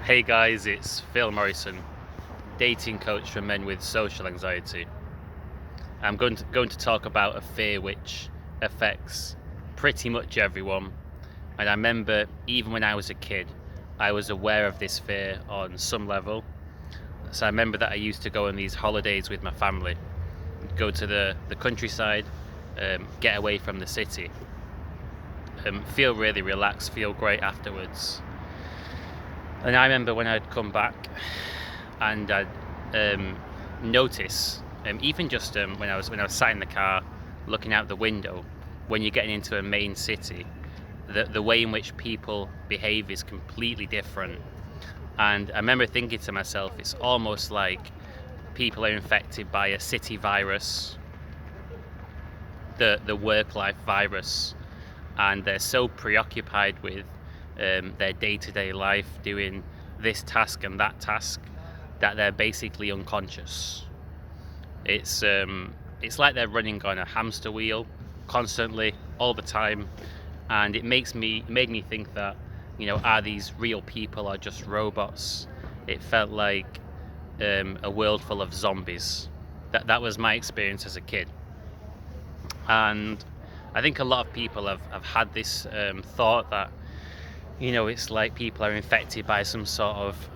Hey guys, it's Phil Morrison, dating coach for men with social anxiety. I'm going to talk about a fear which affects pretty much everyone. And I remember even when I was a kid, I was aware of this fear on some level. So I remember that I used to go on these holidays with my family, go to the countryside, get away from the city, feel really relaxed, feel great afterwards. And I remember when I'd come back and I'd notice, even just when I was sat in the car looking out the window, when you're getting into a main city, the way in which people behave is completely different. And I remember thinking to myself, it's almost like people are infected by a city virus, the work-life virus, and they're so preoccupied with their day-to-day life, doing this task and that task, that they're basically unconscious. It's like they're running on a hamster wheel constantly, all the time, and it made me think that, are these real people or just robots? It felt like a world full of zombies. That was my experience as a kid, and I think a lot of people have had this thought that, it's like people are infected by some sort of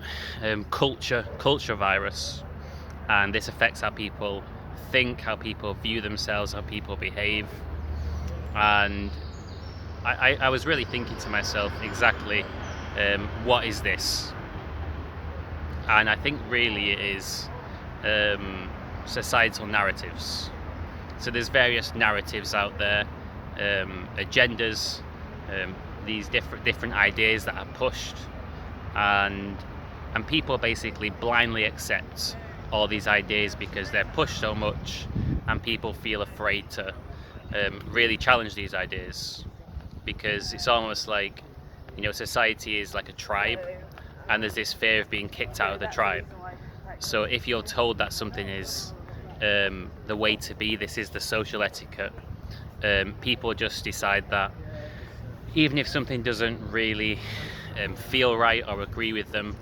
culture virus, and this affects how people think, how people view themselves, how people behave. And I was really thinking to myself, exactly, what is this? And I think really it is societal narratives. So there's various narratives out there, agendas, these different ideas that are pushed, and people basically blindly accept all these ideas because they're pushed so much, and people feel afraid to really challenge these ideas, because it's almost like, society is like a tribe, and there's this fear of being kicked out of the tribe. So if you're told that something is the way to be, this is the social etiquette, people just decide that even if something doesn't really feel right or agree with them,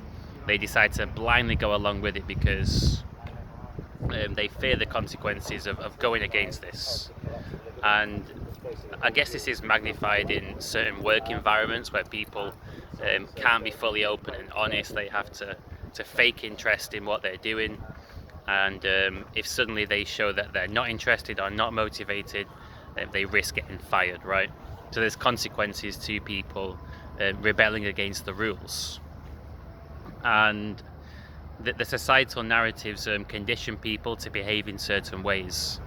they decide to blindly go along with it because they fear the consequences of going against this. And I guess this is magnified in certain work environments where people can't be fully open and honest. They have to fake interest in what they're doing. And if suddenly they show that they're not interested or not motivated, they risk getting fired, right? So there's consequences to people rebelling against the rules. And the societal narratives condition people to behave in certain ways.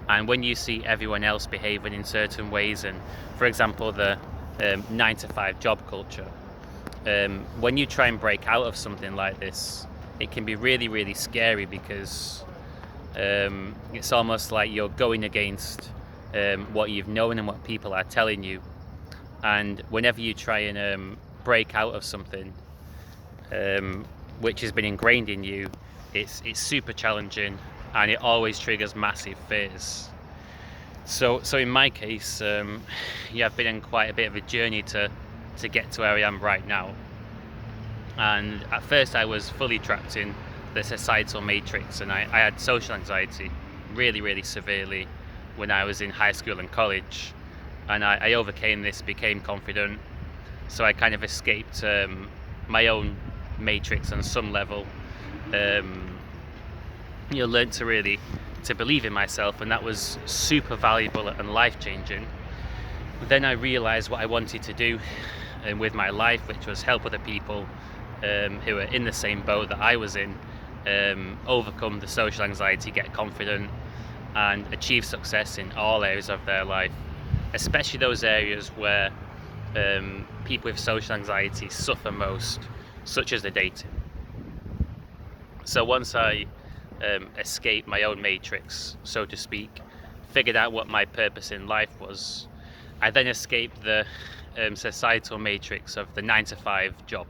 And when you see everyone else behaving in certain ways, and for example, the 9 to 5 job culture, when you try and break out of something like this, it can be really, really scary because it's almost like you're going against what you've known and what people are telling you. And whenever you try and break out of something which has been ingrained in you, it's super challenging, and it always triggers massive fears. So in my case, I've been on quite a bit of a journey to get to where I am right now. And at first I was fully trapped in the societal matrix, and I had social anxiety really, really severely when I was in high school and college. And I overcame this, became confident, so I kind of escaped my own matrix on some level. Learned to really to believe in myself, and that was super valuable and life-changing. Then I realized what I wanted to do with my life, which was help other people who are in the same boat that I was in, overcome the social anxiety, get confident, and achieve success in all areas of their life, especially those areas where people with social anxiety suffer most, such as the dating. So once I escaped my own matrix, so to speak, figured out what my purpose in life was, I then escaped the societal matrix of the 9 to 5 job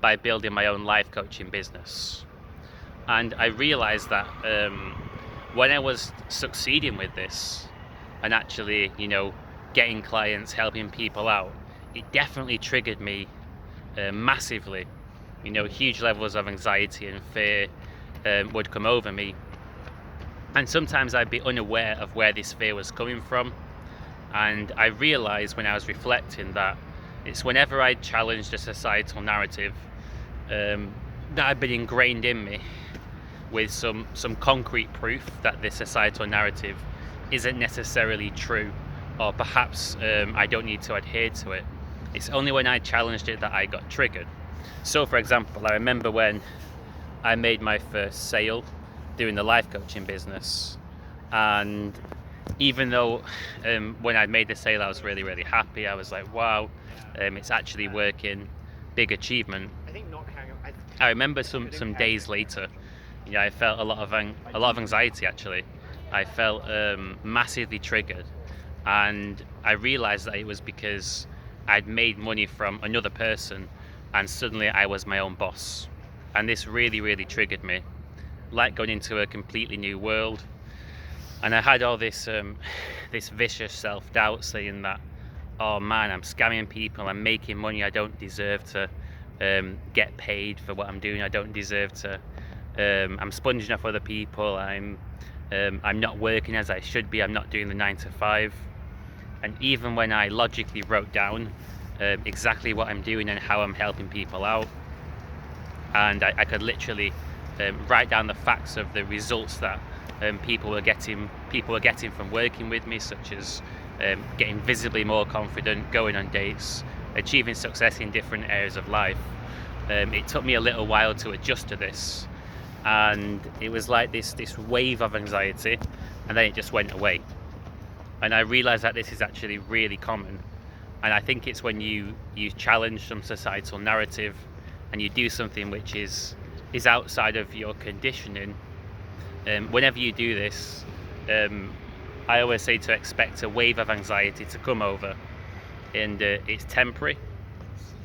by building my own life coaching business. And I realized that when I was succeeding with this and actually, getting clients, helping people out, it definitely triggered me massively. huge levels of anxiety and fear would come over me. And sometimes I'd be unaware of where this fear was coming from. And I realized when I was reflecting that it's whenever I challenged a societal narrative that had been ingrained in me with some concrete proof that this societal narrative isn't necessarily true, or perhaps I don't need to adhere to it. It's only when I challenged it that I got triggered. So for example, I remember when I made my first sale doing the life coaching business, and even though when I made the sale I was really, really happy, I was like, wow, it's actually working, big achievement. I remember some days later, I felt a lot of anxiety actually. I felt massively triggered, and I realized that it was because I'd made money from another person and suddenly I was my own boss. And this really, really triggered me, like going into a completely new world. And I had all this this vicious self-doubt saying that, oh man, I'm scamming people, I'm making money, I don't deserve to get paid for what I'm doing, I don't deserve to, I'm sponging off other people, I'm not working as I should be, I'm not doing the 9 to 5. And even when I logically wrote down exactly what I'm doing and how I'm helping people out, and I could literally write down the facts of the results that people were getting from working with me, such as getting visibly more confident, going on dates, achieving success in different areas of life. It took me a little while to adjust to this, and it was like this wave of anxiety, and then it just went away. And I realized that this is actually really common, and I think it's when you challenge some societal narrative and you do something which is outside of your conditioning. Whenever you do this, I always say to expect a wave of anxiety to come over, and it's temporary.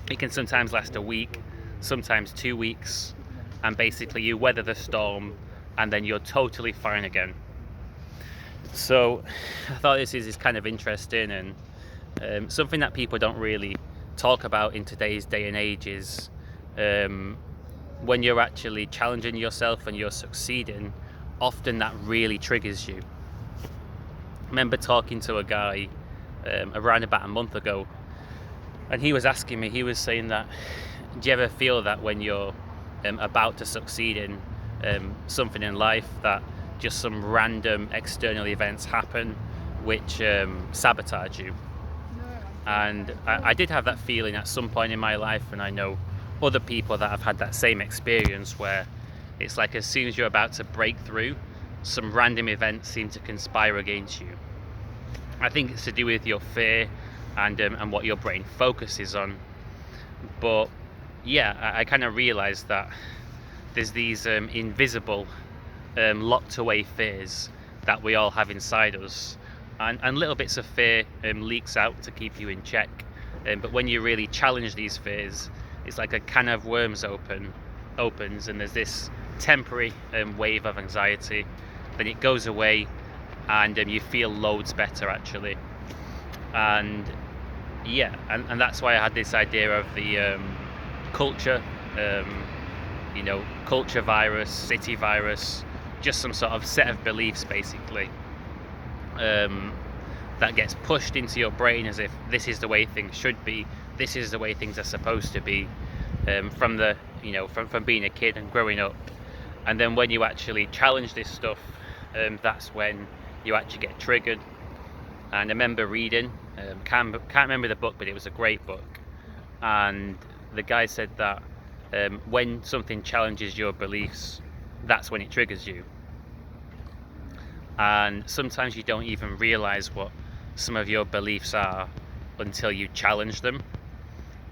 It can sometimes last a week, sometimes 2 weeks, and basically you weather the storm and then you're totally fine again. So I thought this is kind of interesting, and something that people don't really talk about in today's day and age is when you're actually challenging yourself and you're succeeding, often that really triggers you. I remember talking to a guy around about a month ago, and he was asking me, he was saying that, do you ever feel that when you're about to succeed in something in life, that just some random external events happen which sabotage you? And I did have that feeling at some point in my life, and I know other people that have had that same experience, where it's like as soon as you're about to break through, some random events seem to conspire against you. I think it's to do with your fear and what your brain focuses on. But yeah, I kind of realized that there's these invisible locked away fears that we all have inside us, and little bits of fear leaks out to keep you in check, but when you really challenge these fears, it's like a can of worms opens, and there's this temporary wave of anxiety, then it goes away, and you feel loads better actually. And yeah, and that's why I had this idea of the culture culture virus, city virus, just some sort of set of beliefs basically that gets pushed into your brain as if this is the way things should be, this is the way things are supposed to be, from being a kid and growing up. And then when you actually challenge this stuff, that's when you actually get triggered. And I remember reading, can't remember the book, but it was a great book, and the guy said that when something challenges your beliefs, that's when it triggers you. And sometimes you don't even realize what some of your beliefs are until you challenge them.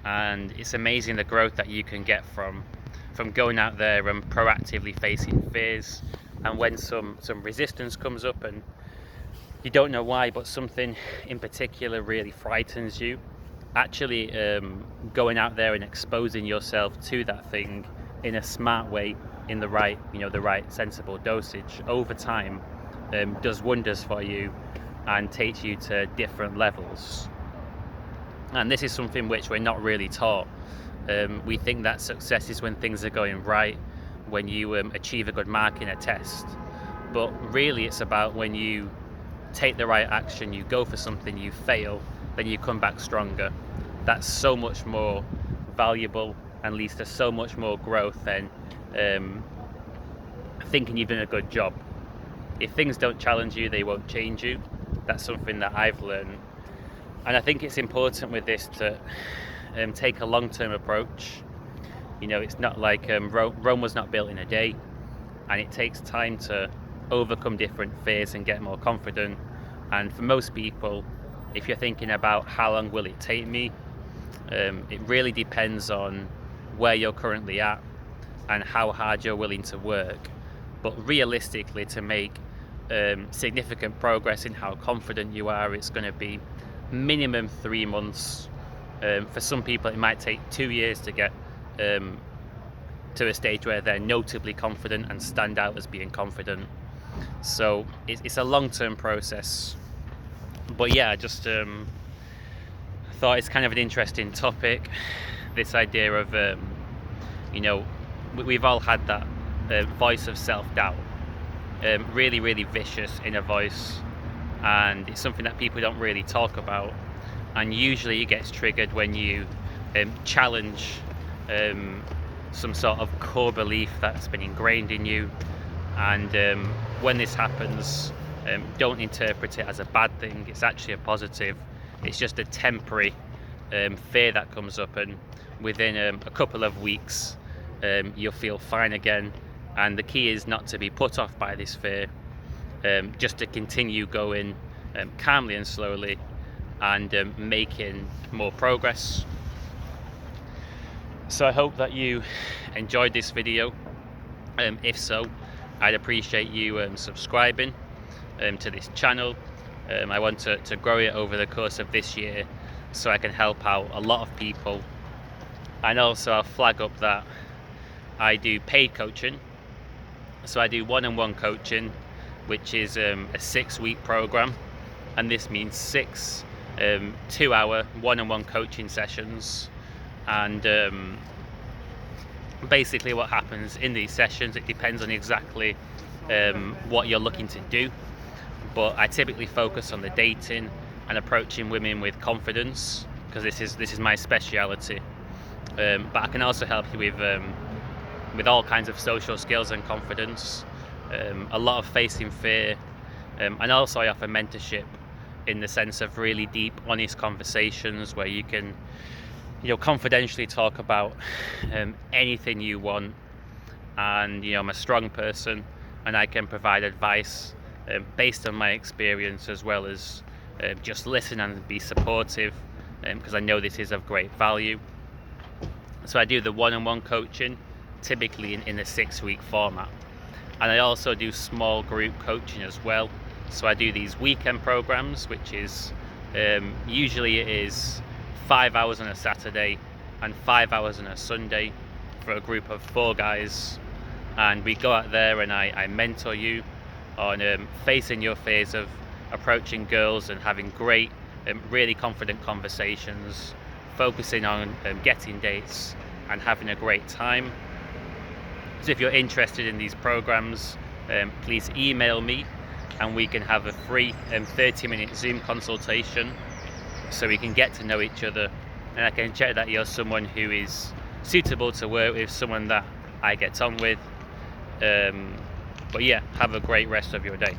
And it's amazing the growth that you can get from going out there and proactively facing fears. And when some resistance comes up and you don't know why, but something in particular really frightens you, actually going out there and exposing yourself to that thing in a smart way, in the right sensible dosage over time, does wonders for you and takes you to different levels. And this is something which we're not really taught We think that success is when things are going right, when you achieve a good mark in a test. But really it's about when you take the right action, you go for something, you fail, then you come back stronger. That's so much more valuable and leads to so much more growth than thinking you've done a good job. If things don't challenge you, they won't change you. That's something that I've learned. And I think it's important with this to take a long-term approach. You know, it's not like Rome was not built in a day, and it takes time to overcome different fears and get more confident. And for most people, if you're thinking about how long will it take me, it really depends on where you're currently at and how hard you're willing to work. But realistically, to make significant progress in how confident you are, it's going to be minimum 3 months. For some people it might take 2 years to get to a stage where they're notably confident and stand out as being confident. So it's a long-term process. But yeah, I just thought it's kind of an interesting topic, this idea of you know, we've all had that voice of self-doubt, really, really vicious inner voice, and it's something that people don't really talk about. And usually it gets triggered when you challenge some sort of core belief that's been ingrained in you. And when this happens, don't interpret it as a bad thing. It's actually a positive. It's just a temporary fear that comes up, and within a couple of weeks you'll feel fine again. And the key is not to be put off by this fear, just to continue going calmly and slowly, and making more progress. So I hope that you enjoyed this video. If so, I'd appreciate you subscribing to this channel. I want to grow it over the course of this year so I can help out a lot of people. And also I'll flag up that I do paid coaching. So I do one-on-one coaching, which is a 6-week program, and this means 6 2-hour one-on-one coaching sessions. And basically what happens in these sessions, it depends on exactly what you're looking to do, but I typically focus on the dating and approaching women with confidence, because this is my speciality. But I can also help you with all kinds of social skills and confidence, a lot of facing fear, and also I offer mentorship in the sense of really deep, honest conversations where you can, you know, confidentially talk about anything you want. And you know, I'm a strong person, and I can provide advice based on my experience, as well as just listen and be supportive, because I know this is of great value. So I do the one-on-one coaching, typically in a 6-week format, and I also do small group coaching as well. So I do these weekend programs, which is usually it is 5 hours on a Saturday and 5 hours on a Sunday for a group of 4 guys, and we go out there and I mentor you on facing your fears of approaching girls and having great, really confident conversations, focusing on getting dates and having a great time. So if you're interested in these programs, please email me and we can have a free 30-minute Zoom consultation so we can get to know each other, and I can check that you're someone who is suitable to work with, someone that I get on with. But yeah, have a great rest of your day.